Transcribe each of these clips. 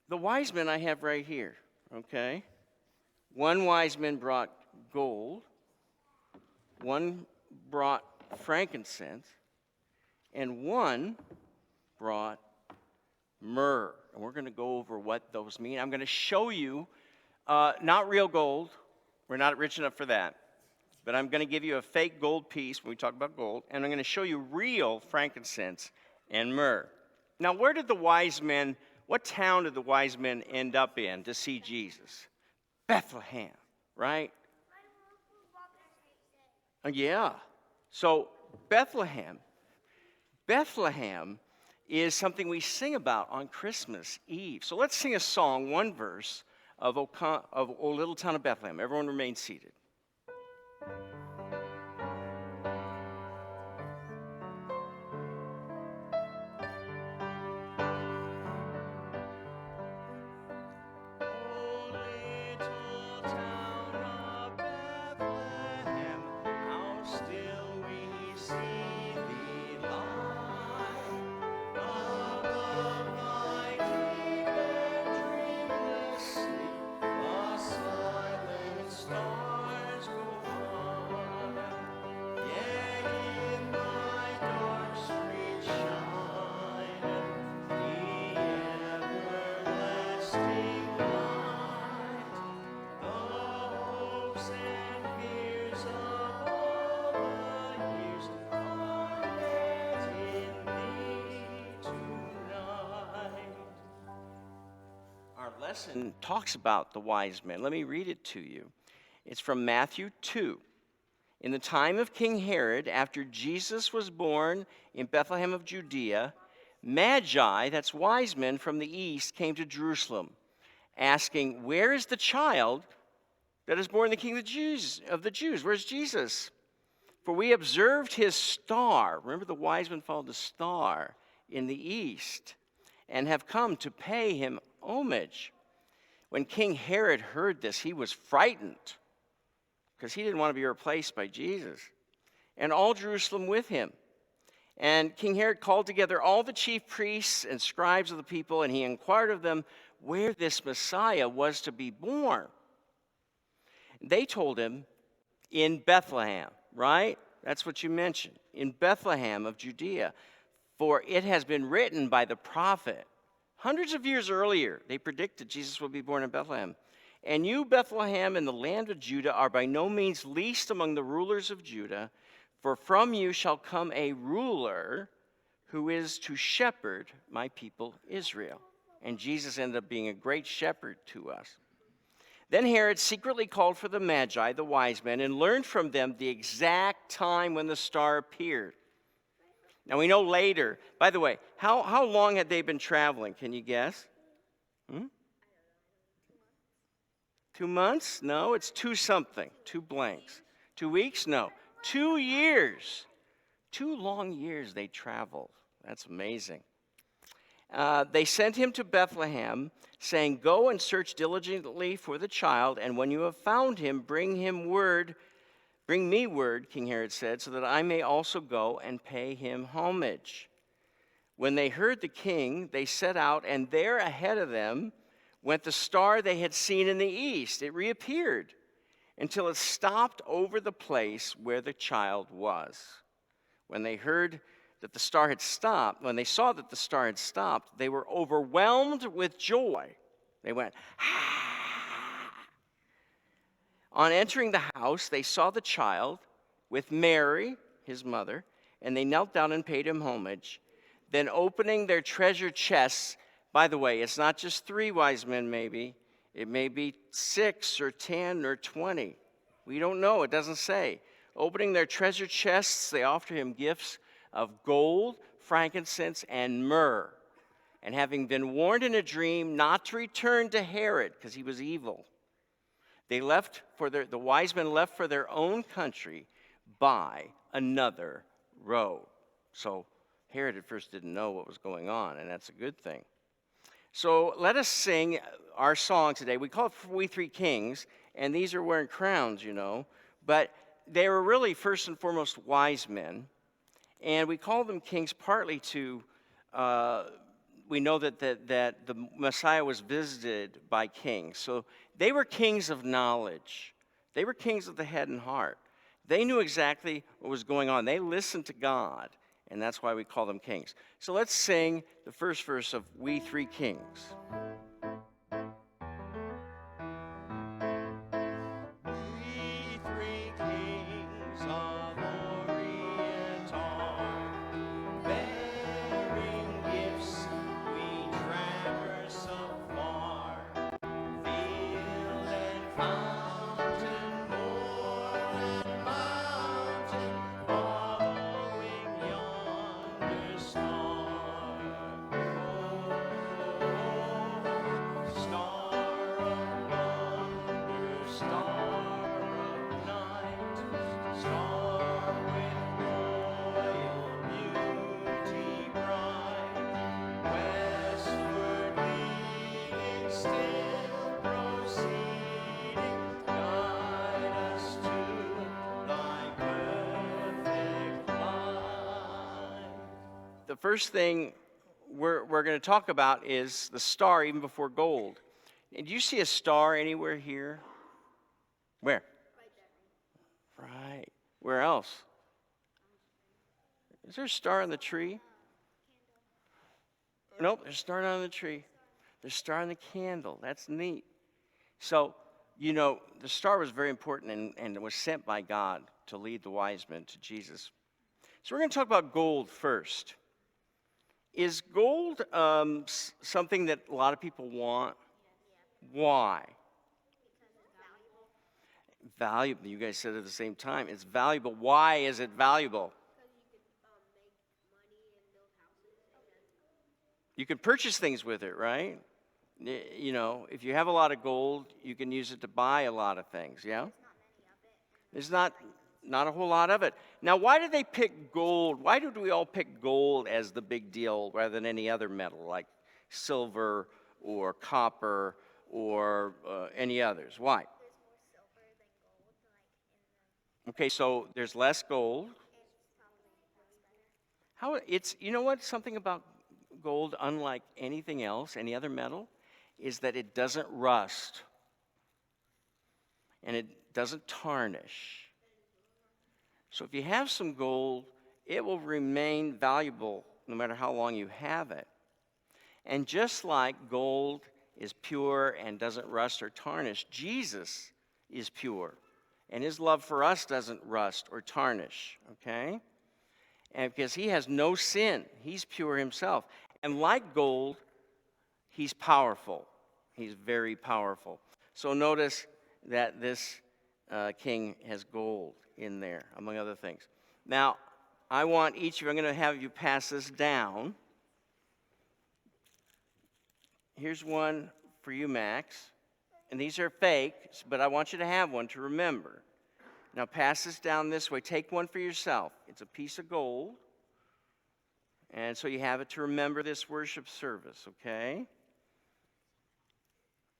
The wise men I have right here, okay? One wise man brought gold, one brought frankincense, and one brought myrrh. And we're going to go over what those mean. I'm going to show you, not real gold. We're not rich enough for that. But I'm going to give you a fake gold piece when we talk about gold, and I'm going to show you real frankincense and myrrh. Now, where did the wise men, what town did the wise men end up in to see Jesus? Bethlehem, right? Yeah. So Bethlehem is something we sing about on Christmas Eve. So let's sing a song, one verse of O Little Town of Bethlehem. Everyone remain seated. Lesson talks about the wise men. Let me read it to you. It's from Matthew 2. In the time of King Herod, after Jesus was born in Bethlehem of Judea, Magi, that's wise men from the east, came to Jerusalem, asking, "Where is the child that is born the King of the Jews? Where's Jesus? For we observed his star." Remember, the wise men followed the star in the east and have come to pay him homage. When King Herod heard this, he was frightened because he didn't want to be replaced by Jesus, and all Jerusalem with him. And King Herod called together all the chief priests and scribes of the people, and he inquired of them where this Messiah was to be born. They told him, in Bethlehem, right? That's what you mentioned. In Bethlehem of Judea. For it has been written by the prophet. Hundreds of years earlier, they predicted Jesus would be born in Bethlehem. And you, Bethlehem, in the land of Judah, are by no means least among the rulers of Judah, for from you shall come a ruler who is to shepherd my people Israel. And Jesus ended up being a great shepherd to us. Then Herod secretly called for the Magi, the wise men, and learned from them the exact time when the star appeared. Now, we know later, by the way, how long had they been traveling? Can you guess? 2 months? No, it's 2 something, 2 blanks. 2 weeks? No, 2 years. 2 long years they traveled. That's amazing. They sent him to Bethlehem, saying, "Go and search diligently for the child, and when you have found him, bring me word," King Herod said, "so that I may also go and pay him homage." When they heard the king, they set out, and there ahead of them went the star they had seen in the east. It reappeared until it stopped over the place where the child was. When they heard that the star had stopped, when they saw that the star had stopped, they were overwhelmed with joy. They went, "Ah!" On entering the house, they saw the child with Mary, his mother, and they knelt down and paid him homage. Then opening their treasure chests, by the way, it's not just 3 wise men maybe, it may be 6 or 10 or 20. We don't know, it doesn't say. Opening their treasure chests, they offered him gifts of gold, frankincense, and myrrh. And having been warned in a dream not to return to Herod, because he was evil, the wise men left for their own country by another road. So Herod at first didn't know what was going on, and that's a good thing. So let us sing our song today. We call it We Three Kings, and these are wearing crowns, you know. But they were really first and foremost wise men. And we call them kings partly to we know that the Messiah was visited by kings. So they were kings of knowledge. They were kings of the head and heart. They knew exactly what was going on. They listened to God, and that's why we call them kings. So let's sing the first verse of We Three Kings. We three kings of Orient are, bearing gifts we traverse afar, field and fountain, moor and mountain, following yonder star. Oh, star of wonder, star of night, star with royal beauty bright, westward leading, still proceeding, guide us to thy perfect light. The first thing we're going to talk about is the star even before gold. And do you see a star anywhere here? Where? Right. Where else? Is there a star on the tree? Nope, there's a star not on the tree. There's a star on the candle. That's neat. So, you know, the star was very important and it was sent by God to lead the wise men to Jesus. So we're going to talk about gold first. Is gold something that a lot of people want? Why? Valuable. You guys said it at the same time. It's valuable. Why is it valuable? You can purchase things with it, right? You know, if you have a lot of gold, you can use it to buy a lot of things, yeah? There's not a whole lot of it. Now, why did they pick gold? Why did we all pick gold as the big deal rather than any other metal like silver or copper or any others? Why? Okay, so there's less gold. How it's, you know what, something about gold, unlike anything else, any other metal, is that it doesn't rust and it doesn't tarnish. So if you have some gold, it will remain valuable no matter how long you have it. And just like gold is pure and doesn't rust or tarnish, Jesus is pure. And his love for us doesn't rust or tarnish, okay? And because he has no sin, he's pure himself. And like gold, he's powerful. He's very powerful. So notice that this king has gold in there, among other things. Now, I want each of you, I'm going to have you pass this down. Here's one for you, Max. And these are fake, but I want you to have one to remember. Now, pass this down this way. Take one for yourself. It's a piece of gold. And so you have it to remember this worship service, okay?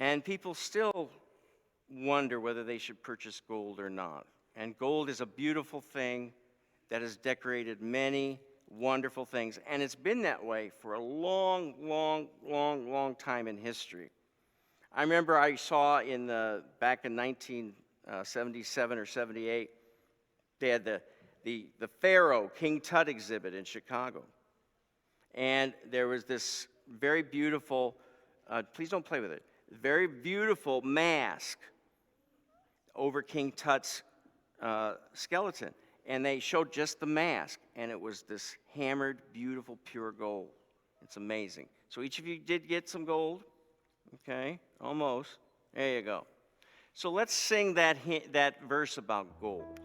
And people still wonder whether they should purchase gold or not. And gold is a beautiful thing that has decorated many wonderful things. And it's been that way for a long, long, long, long time in history. I remember I saw back in 1977 or 78, they had the Pharaoh King Tut exhibit in Chicago. And there was this very beautiful, please don't play with it, very beautiful mask over King Tut's skeleton. And they showed just the mask, and it was this hammered, beautiful, pure gold. It's amazing. So each of you did get some gold? Okay, almost. There you go. So let's sing that verse about gold.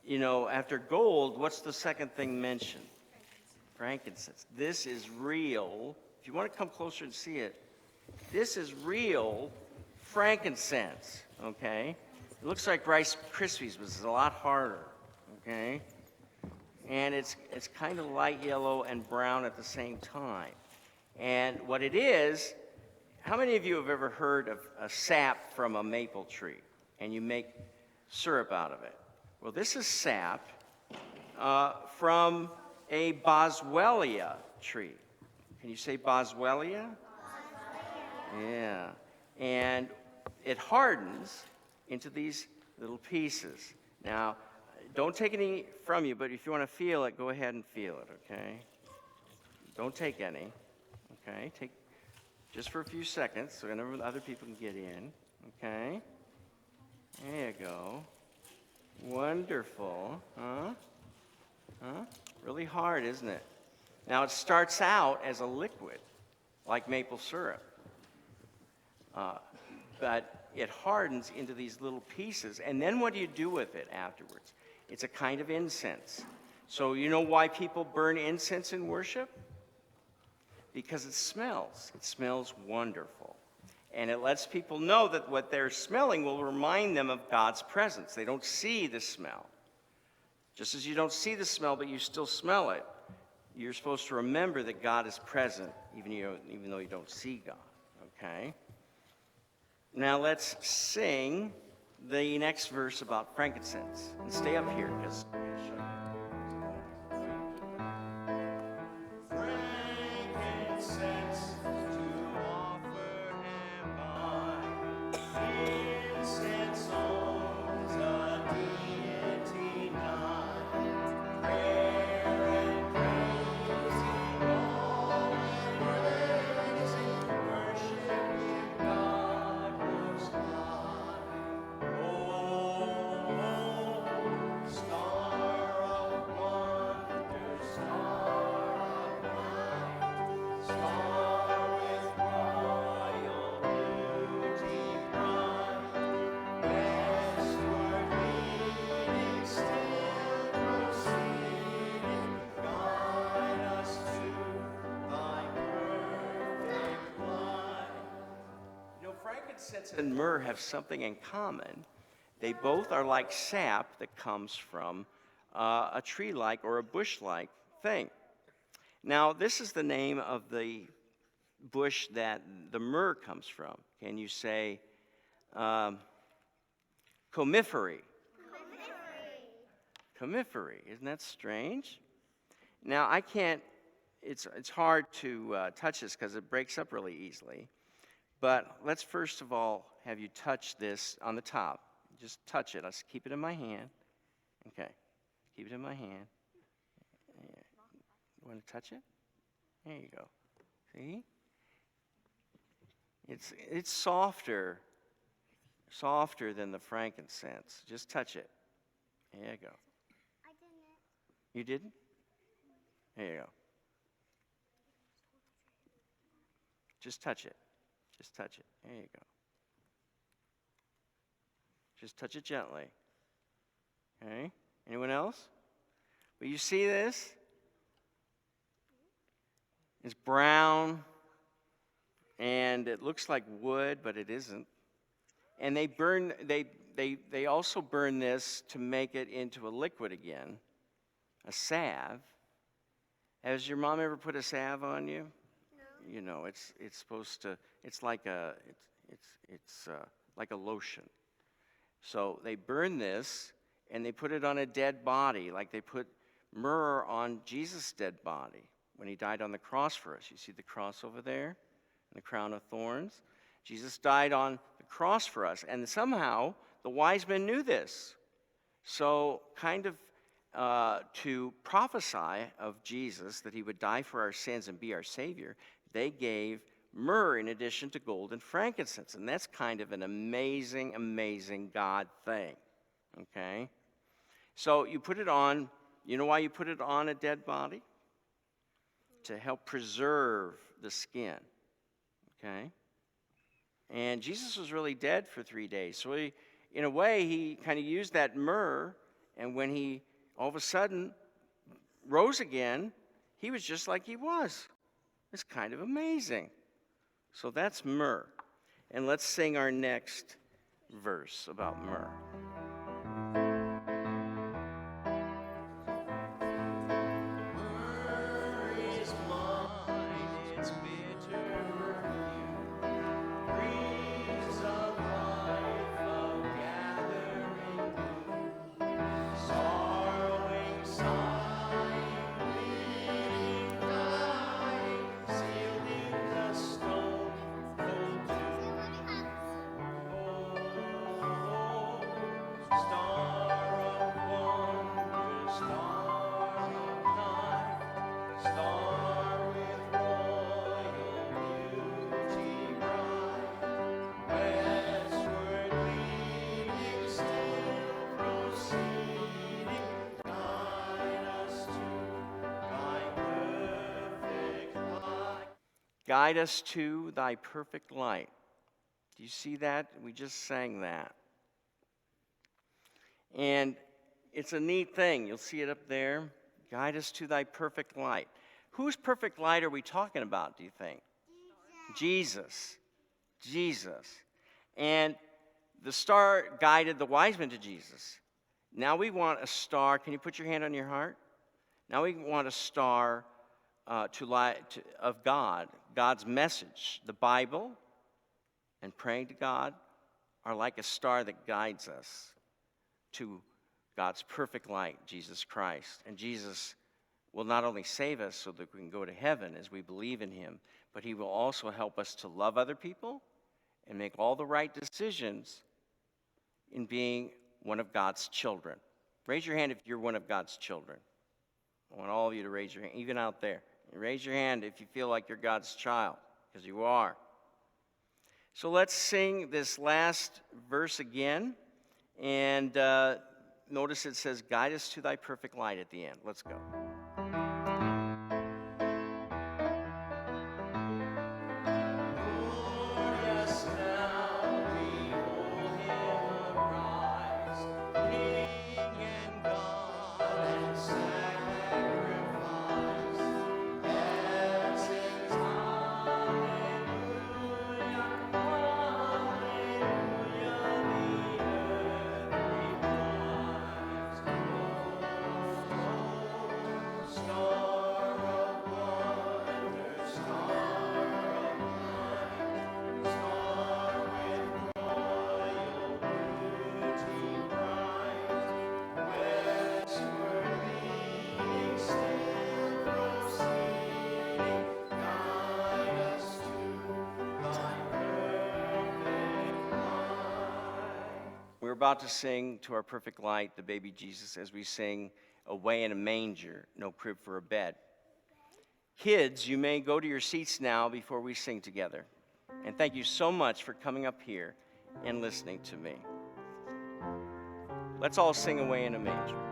after gold, what's the second thing mentioned? Frankincense. This is real. If you want to come closer and see it, this is real frankincense, okay? It looks like Rice Krispies, but it's a lot harder, okay? And it's kind of light yellow and brown at the same time. And what it is, how many of you have ever heard of a sap from a maple tree and you make syrup out of it? Well, this is sap from a boswellia tree. Can you say boswellia? Yeah. And it hardens into these little pieces. Now, don't take any from you, but if you want to feel it, go ahead and feel it, okay? Don't take any, okay? Take just for a few seconds so other people can get in, okay? There you go. Wonderful, huh? Really hard, isn't it? Now, it starts out as a liquid, like maple syrup. But it hardens into these little pieces. And then what do you do with it afterwards? It's a kind of incense. So you know why people burn incense in worship? Because it smells. It smells wonderful. And it lets people know that what they're smelling will remind them of God's presence. They don't see the smell. Just as you don't see the smell, but you still smell it, you're supposed to remember that God is present, even though you don't see God. Okay? Now let's sing the next verse about frankincense. And stay up here, because I'm going to show you. Frankincense to offer am I, incense owns a deity nigh, prayer and praising always, worshiping God most high. Oh, star of wonder, star of light, star with royal beauty bright, westward leading, still proceeding, guide us to thy perfect light. Frankincense and myrrh have something in common. They both are like sap that comes from a tree-like or a bush-like thing. Now, this is the name of the bush that the myrrh comes from. Can you say commifery? Commifery. Isn't that strange? Now, I can't, it's hard to touch this because it breaks up really easily. But let's first of all have you touch this on the top. Just touch it. Let's keep it in my hand. Okay. Keep it in my hand. You want to touch it? There you go. See? It's softer than the frankincense. Just touch it. There you go. I didn't. You didn't? There you go. Just touch it. Just touch it. There you go. Just touch it gently. Okay? Anyone else? Will you see this? It's brown, and it looks like wood, but it isn't. And they also burn this to make it into a liquid again, a salve. Has your mom ever put a salve on you? No. You know, it's supposed to. It's like a lotion. So they burn this and they put it on a dead body, like they put myrrh on Jesus' dead body when he died on the cross for us. You see the cross over there and the crown of thorns? Jesus died on the cross for us, and somehow the wise men knew this. So kind of to prophesy of Jesus, that he would die for our sins and be our Savior, they gave myrrh in addition to gold and frankincense. And that's kind of an amazing, amazing God thing. Okay? So you put it on, you know why you put it on a dead body? To help preserve the skin. Okay? And Jesus was really dead for 3 days. So in a way, he kind of used that myrrh And when he all of a sudden rose again, he was just like he was. It's kind of amazing. So that's myrrh. And let's sing our next verse about myrrh. Guide us to thy perfect light. Do you see that? We just sang that. And it's a neat thing. You'll see it up there. Guide us to thy perfect light. Whose perfect light are we talking about, do you think? Jesus. Jesus. And the star guided the wise men to Jesus. Now we want a star. Can you put your hand on your heart? Now we want a star of God. God's message, the Bible, and praying to God are like a star that guides us to God's perfect light, Jesus Christ. And Jesus will not only save us so that we can go to heaven as we believe in him, but he will also help us to love other people and make all the right decisions in being one of God's children. Raise your hand if you're one of God's children. I want all of you to raise your hand, even out there. Raise your hand if you feel like you're God's child, because you are. So let's sing this last verse again. And notice it says, guide us to thy perfect light at the end. Let's go. We're about to sing to our perfect light, the baby Jesus, as we sing, away in a manger, no crib for a bed. Kids, you may go to your seats now before we sing together. And thank you so much for coming up here and listening to me. Let's all sing away in a manger.